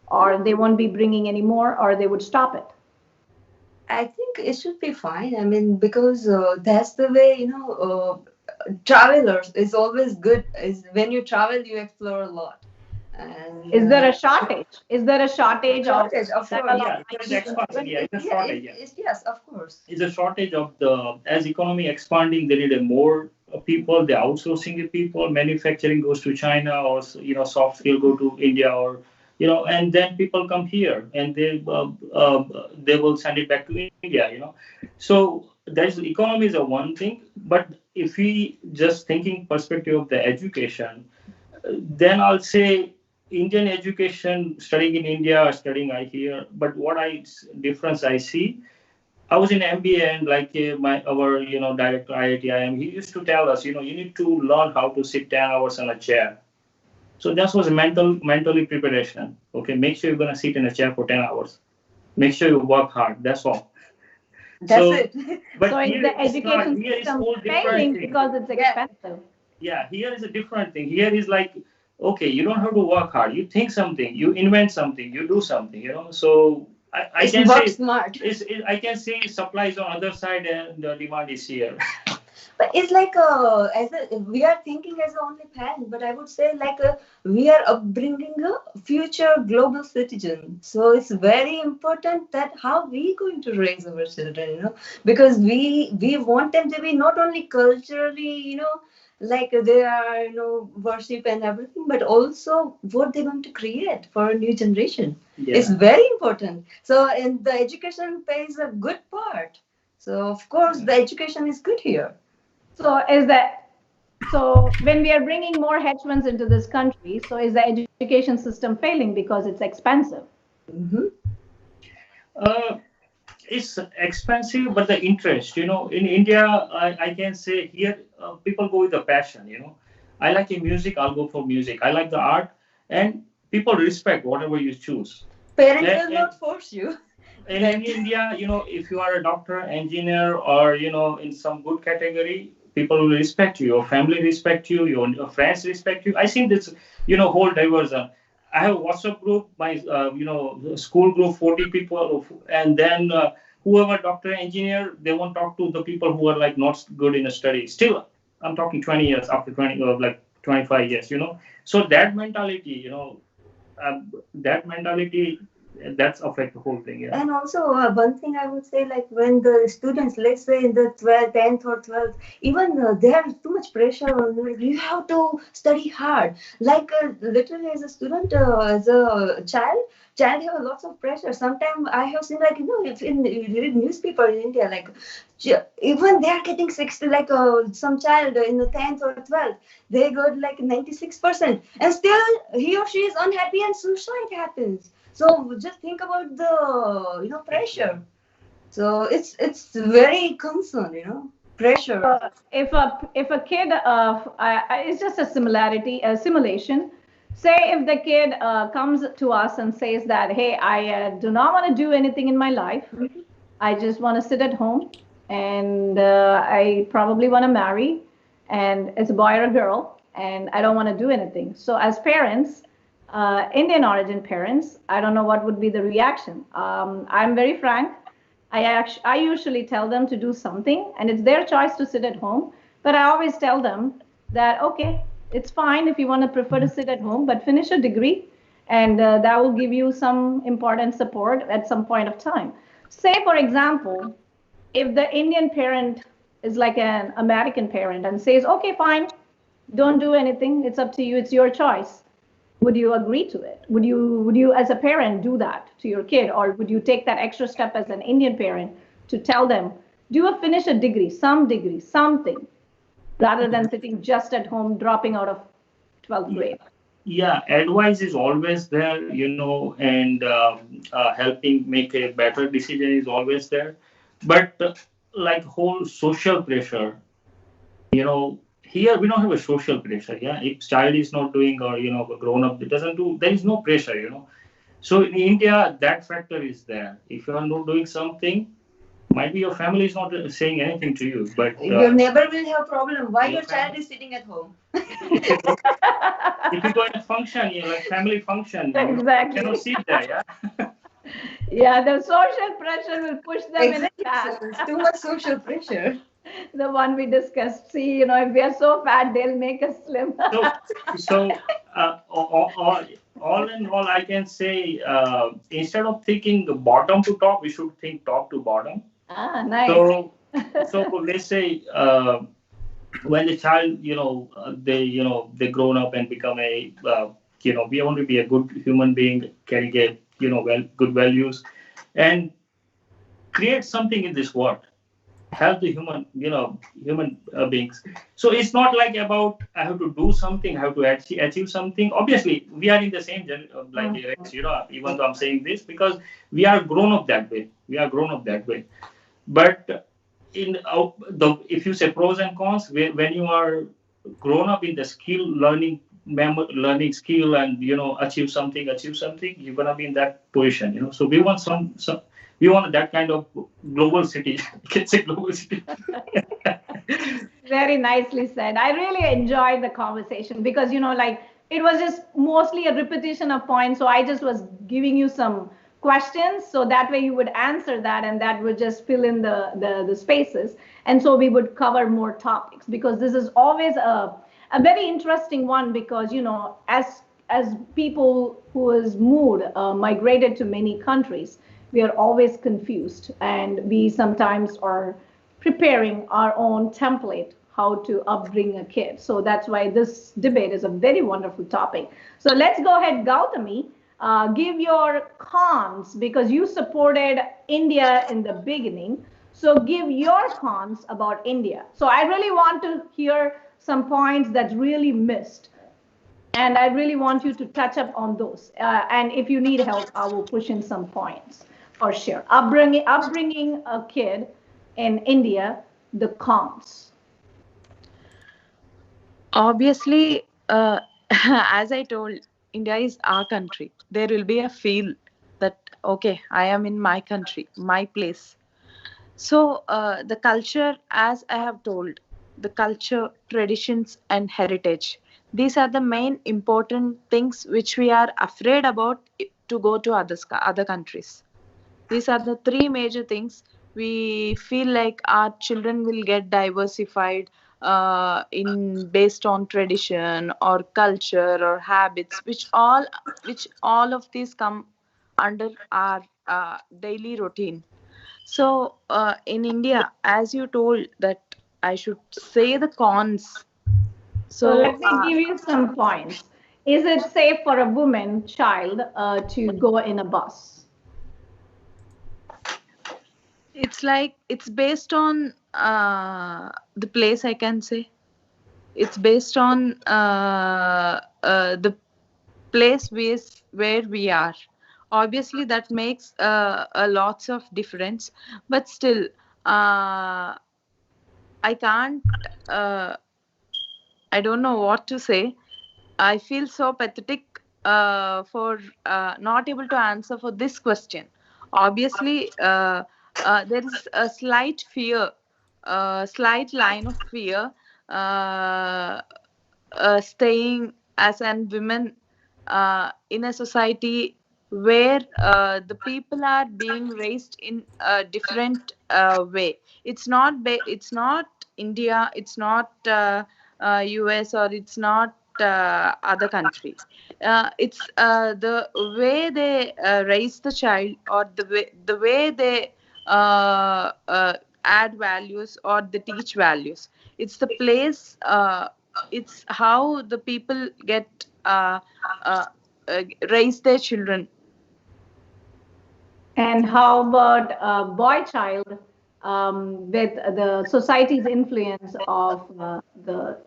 Or they won't be bringing any more, or they would stop it? I think it should be fine. I mean, because that's the way, travelers is always good. Is when you travel, you explore a lot. And is there a shortage? Is there a shortage of? Of course, yeah, it's expanding. Yeah, it's a shortage. Yes, of course. It's a shortage of as economy expanding. They need more people. They're outsourcing the people. Manufacturing goes to China, or soft skill go to India, or and then people come here and they will send it back to India. So there's economy is a one thing, but if we just thinking perspective of the education, then I'll say Indian education, studying in India or studying here, but what difference I see, I was in MBA and like our director IIT he used to tell us, you need to learn how to sit 10 hours on a chair. So that was mentally preparation. Okay, make sure you're gonna sit in a chair for 10 hours. Make sure you work hard. That's all. That's it. But so here, the education system failing because it's expensive. Yeah, here is a different thing. Here is like, okay, you don't have to work hard. You think something, you invent something, you do something. So I can say smart. I can say supply is on other side and the demand is here. But it's like as a, we are thinking as a only parent, but I would say like we are upbringing a future global citizen. So it's very important that how we going to raise our children, because we want them to be not only culturally, like they are, worship and everything, but also what they're going to create for a new generation. It's Yeah. very important. So, and the education plays a good part. So, of course, the education is good here. So is that so when we are bringing more H1s into this country, so is the education system failing because it's expensive? Hmm. Uh, it's expensive, but the interest, in India, I can say here, people go with the passion, I like a music, I'll go for music. I like the art, and people respect whatever you choose. Parents And, will and not force you. in That. India, if you are a doctor, engineer, or in some good category, people will respect you. Your family respect you. Your friends respect you. I think this, whole diversion. I have a WhatsApp group, my school group, 40 people, and then whoever doctor, engineer, they won't talk to the people who are like not good in a study. Still, I'm talking 20 years after 20, like 25 years. So that mentality, that mentality, that's affect the whole thing. Yeah. And also, one thing I would say, like when the students, let's say in the 12th, 10th or 12th, even there's too much pressure on you. You have to study hard. Like literally as a student, as a child have lots of pressure. Sometimes I have seen like, if you read newspaper in India, like even they are getting 60, like some child in the 10th or 12th, they got like 96%. And still he or she is unhappy and suicide happens. So just think about the pressure. So it's very concern, pressure. If a kid, it's just a similarity, a simulation. Say if the kid comes to us and says that, hey, I do not want to do anything in my life. I just want to sit at home, and I probably want to marry, and it's a boy or a girl, and I don't want to do anything. So as parents, Indian origin parents, I don't know what would be the reaction. I'm very frank. I usually tell them to do something, and it's their choice to sit at home. But I always tell them that okay, it's fine if you want to prefer to sit at home, but finish a degree, and that will give you some important support at some point of time. Say, for example, if the Indian parent is like an American parent and says, okay, fine, don't do anything, it's up to you, it's your choice. Would you agree to it? Would you as a parent do that to your kid, or would you take that extra step as an Indian parent to tell them, do a finish a degree, something, rather than sitting just at home dropping out of 12th Yeah. grade? Yeah, advice is always there, and helping make a better decision is always there. But like whole social pressure, here we don't have a social pressure. Yeah, if child is not doing, or grown up it doesn't do, there is no pressure. So in India, that factor is there. If you are not doing something, might be your family is not saying anything to you, but Your neighbor will have problem. Why your your child family. is sitting at home? If you go, if you go in a function, like family function, you cannot Exactly. sit there. Yeah. Yeah, the social pressure will push them in a Exactly. So fat. it's too much social pressure. The one we discussed. See, if we are so fat, they'll make us slim. So, so all in all, I can say, instead of thinking bottom to top, we should think top to bottom. Ah, nice. So, so let's say, when the child, they grown up and become we want to be a good human being, carry a, good values, and create something in this world, help the human beings. So it's not like about I have to do something, I have to achieve something. Obviously we are in the same like Mm. race, even though I'm saying this because we are grown up that way, but in the if you say pros and cons, when you are grown up in the skill learning, learning skill, and achieve something, you're gonna be in that position. So we want some we want that kind of global city. You can say global city. Very nicely said. I really enjoyed the conversation because, like, it was just mostly a repetition of points. So I just was giving you some questions, so that way you would answer that, and that would just fill in the spaces. And so we would cover more topics, because this is always a very interesting one, because as people who has moved, migrated to many countries, we are always confused, and we sometimes are preparing our own template how to upbring a kid. So that's why this debate is a very wonderful topic. So let's go ahead, Gautami. Give your cons, because you supported India in the beginning. So give your cons about India. So I really want to hear some points that really missed, and I really want you to touch up on those. And if you need help, I will push in some points for sure. Upbringing a kid in India, the cons. Obviously, as I told, India is our country. There will be a feel that, okay, I am in my country, my place. So, the culture, as I have told, the culture, traditions, and heritage, these are the main important things which we are afraid about to go to other countries. These are the three major things. We feel like our children will get diversified in based on tradition or culture or habits, which all of these come under our daily routine. So in India, as you told that I should say the cons. So So let me give you some points. Is it safe for a woman child to go in a bus? it's like it's based on the place, I can say. It's based on the place where we are. Obviously, that makes a lots of difference, but still, I can't. Uh, I don't know what to say. I feel so pathetic for not able to answer for this question. Obviously, there is a slight fear, slight line of fear, uh, staying as an women in a society where the people are being raised in a different way. It's not India. It's not US, or it's not other country. It's the way they raise the child, or the way they add values, or they teach values. It's the place. It's how the people get uh, raise their children. And how about a boy child, with the society's influence of the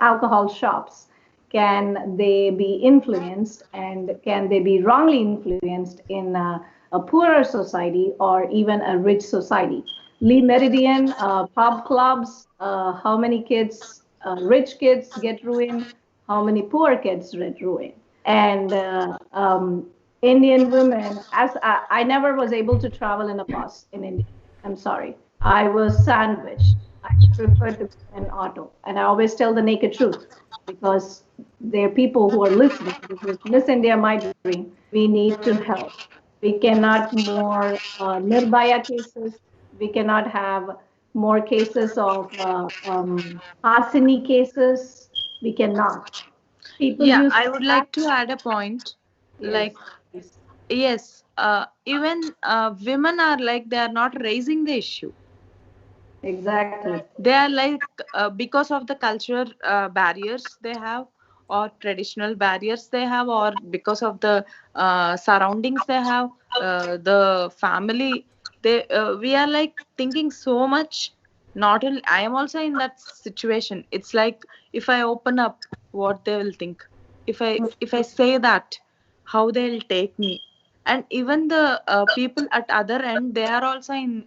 alcohol shops? Can they be influenced, and can they be wrongly influenced in a poorer society or even a rich society? Lee Meridian, pub clubs, how many kids, rich kids get ruined? How many poor kids get ruined? And Indian women, as I never was able to travel in a bus in India. I'm sorry. I was sandwiched. I preferred to be in an auto. And I always tell the naked truth, because there are people who are listening. This is Miss India, my dream. We need to help. We cannot more Nirbhaya cases. We cannot have more cases of Hasini cases. We cannot. People Yeah, use I would that. like to add a point. Yes, Like, please. yes, even women are like they are not raising the issue. Exactly. They are like because of the cultural barriers they have, or traditional barriers they have, or because of the surroundings they have, the family. We are like thinking so much. Not only I am also in that situation. It's like, if I open up, what they will think. If I say that, how they'll take me. And even the people at other end, they are also in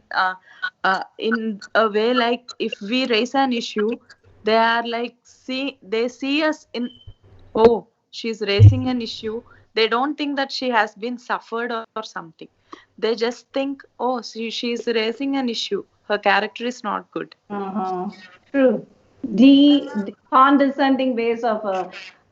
a way, like if we raise an issue, they are like, they see us in, oh, she's raising an issue. They don't think that she has been suffered or something. They just think, oh, she's raising an issue, her character is not good. Uh-huh. True. Condescending ways of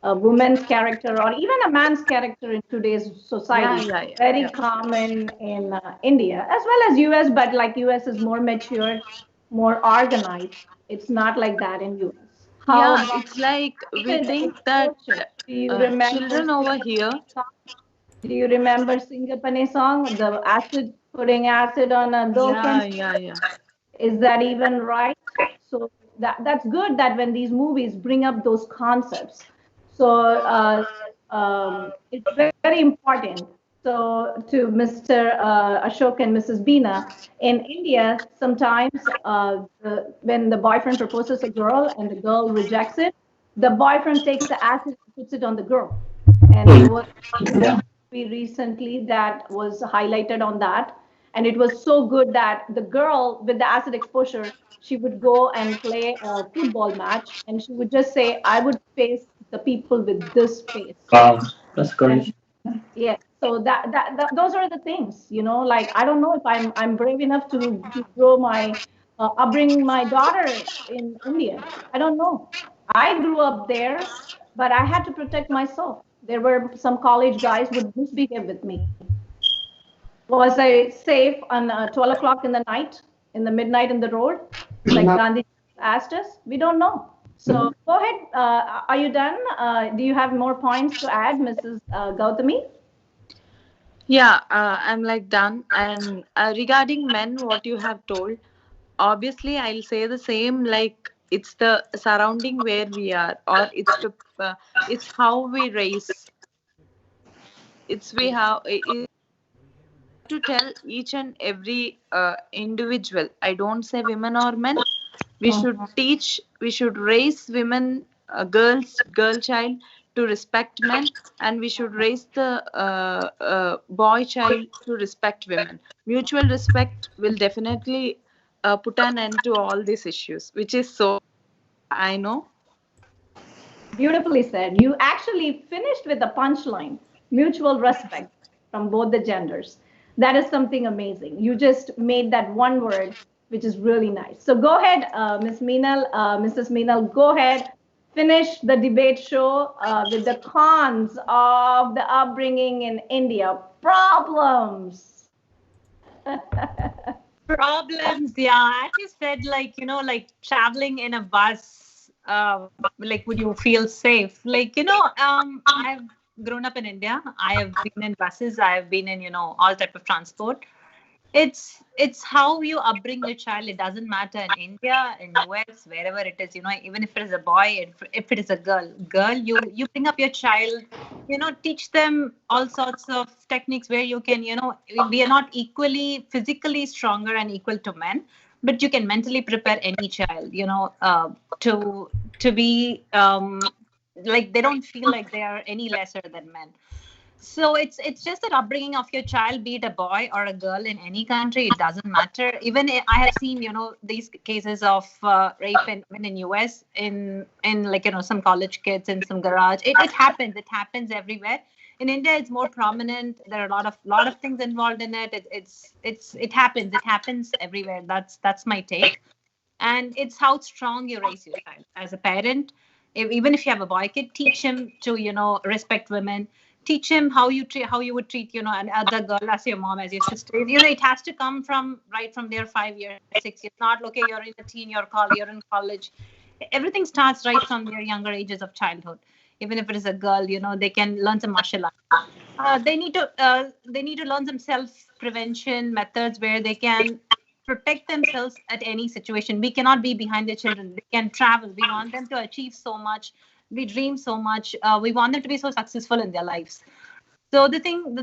a woman's character or even a man's character in today's Yeah, society. yeah, yeah, Very yeah. common in India as well as US, but like US is more matured, more organized. It's not like that in US. How Yeah, about it's like we acid think that exposure? Do you remember children over Singapore here. song? Do you remember Singapore song? The acid, putting acid on a Yeah, girlfriend's yeah, face. yeah. Is that even right? So that's good that when these movies bring up those concepts. So it's very important. So to Mr. Ashok and Mrs. Beena, in India, sometimes when the boyfriend proposes a girl and the girl rejects it, the boyfriend takes the acid and puts it on the girl. And there was Yeah. recently that was highlighted on that, and it was so good that the girl with the acid exposure, she would go and play a football match and she would just say, I would face the people with this face. Wow, that's And courage. yeah, so that those are the things, like I don't know if I'm brave enough to grow my upbring my daughter in India. I don't know. I grew up there, but I had to protect myself. There were some college guys would misbehave with me. Was I safe on 12 o'clock in the night, in the midnight in the road, like Gandhi asked us? We don't know. So go ahead. Are you done? Do you have more points to add, Mrs. Gautami? Yeah, I'm like done. And regarding men, what you have told, obviously, I'll say the same. Like it's the surrounding where we are, or it's how we raise. It's we how we have to tell each and every individual. I don't say women or men. We should teach. We should raise women, girl child to respect men, and we should raise the boy child to respect women. Mutual respect will definitely put an end to all these issues, which is so I know. Beautifully said. You actually finished with a punchline: mutual respect from both the genders. That is something amazing. You just made that one word, which is really nice. So go ahead, Ms. Meenal, Mrs. Meenal, go ahead, finish the debate show with the cons of the upbringing in India. Problems. Problems, yeah. As you said, like, like traveling in a bus, like, would you feel safe? Like, I've grown up in India. I have been in buses. I have been in, all type of transport. It's how you upbring your child. It doesn't matter in India, in US, wherever it is. Even if it is a boy, if it is a girl, you bring up your child. Teach them all sorts of techniques where you can. We are not equally physically stronger and equal to men, but you can mentally prepare any child. To be like they don't feel like they are any lesser than men. So it's just that upbringing of your child, be it a boy or a girl in any country, it doesn't matter. Even I have seen these cases of rape in US in like some college kids in some garage. It happens. It happens everywhere. In India, it's more prominent. There are a lot of things involved in it. It happens. It happens everywhere. That's my take. And it's how strong you raise your child as a parent. Even if you have a boy kid, teach him to respect women. Teach him how you would treat another girl as your mom, as your sister. It has to come from right from their 5 years, 6 years. Not okay, you're in a teen, you're in college. Everything starts right from their younger ages of childhood. Even if it is a girl, they can learn some martial arts. They need to learn some self prevention methods where they can protect themselves at any situation. We cannot be behind the children. They can travel. We want them to achieve so much. We dream so much. We want them to be so successful in their lives. So the thing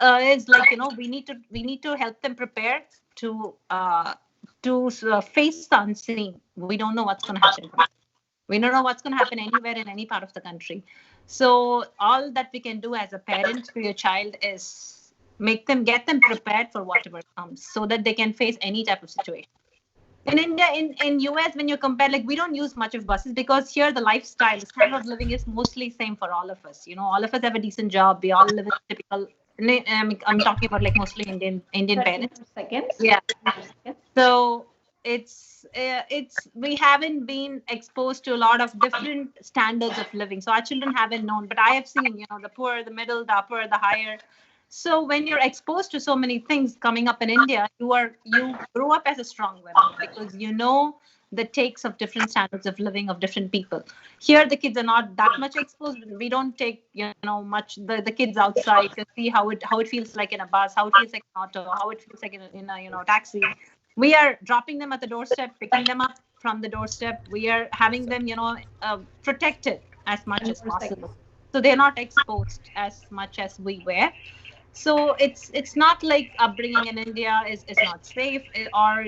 is, like, we need to help them prepare to face the unseen. We don't know what's going to happen. We don't know what's going to happen anywhere in any part of the country. So all that we can do as a parent to your child is get them prepared for whatever comes, so that they can face any type of situation. In India, in US, when you compare, like, we don't use much of buses because here the lifestyle, the standard of living is mostly same for all of us. All of us have a decent job. We all live in typical. I'm talking about like mostly Indian 30 parents. more seconds. Yeah. 30 more seconds. So it's we haven't been exposed to a lot of different standards of living, so our children haven't known. But I have seen, the poor, the middle, the upper, the higher. So when you're exposed to so many things coming up in India, you grow up as a strong woman because you know the takes of different standards of living of different people. Here the kids are not that much exposed. We don't take much the kids outside to see how it feels like in a bus, how it feels like an auto, how it feels like in a taxi. We are dropping them at the doorstep, picking them up from the doorstep. We are having them protected as much as possible, so they're not exposed as much as we were. So it's not like upbringing in India is not safe, or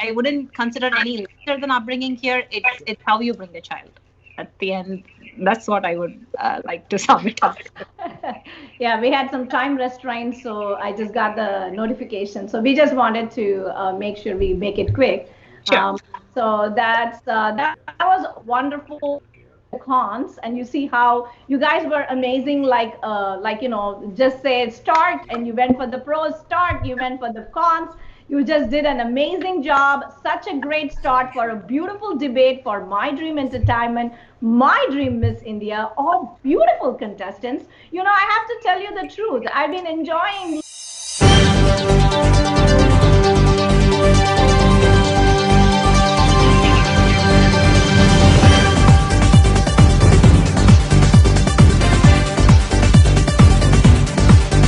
I wouldn't consider any lesser than upbringing here. It's how you bring the child at the end. That's what I would like to sum it up. Yeah, we had some time restraints, so I just got the notification. So we just wanted to make sure we make it quick. Sure. So that was wonderful cons, and you see how you guys were amazing. Just say start, and you went for the pros. Start, you went for the cons. You just did an amazing job. Such a great start for a beautiful debate for My Dream Entertainment, My Dream Miss India. All beautiful contestants. I have to tell you the truth. I've been enjoying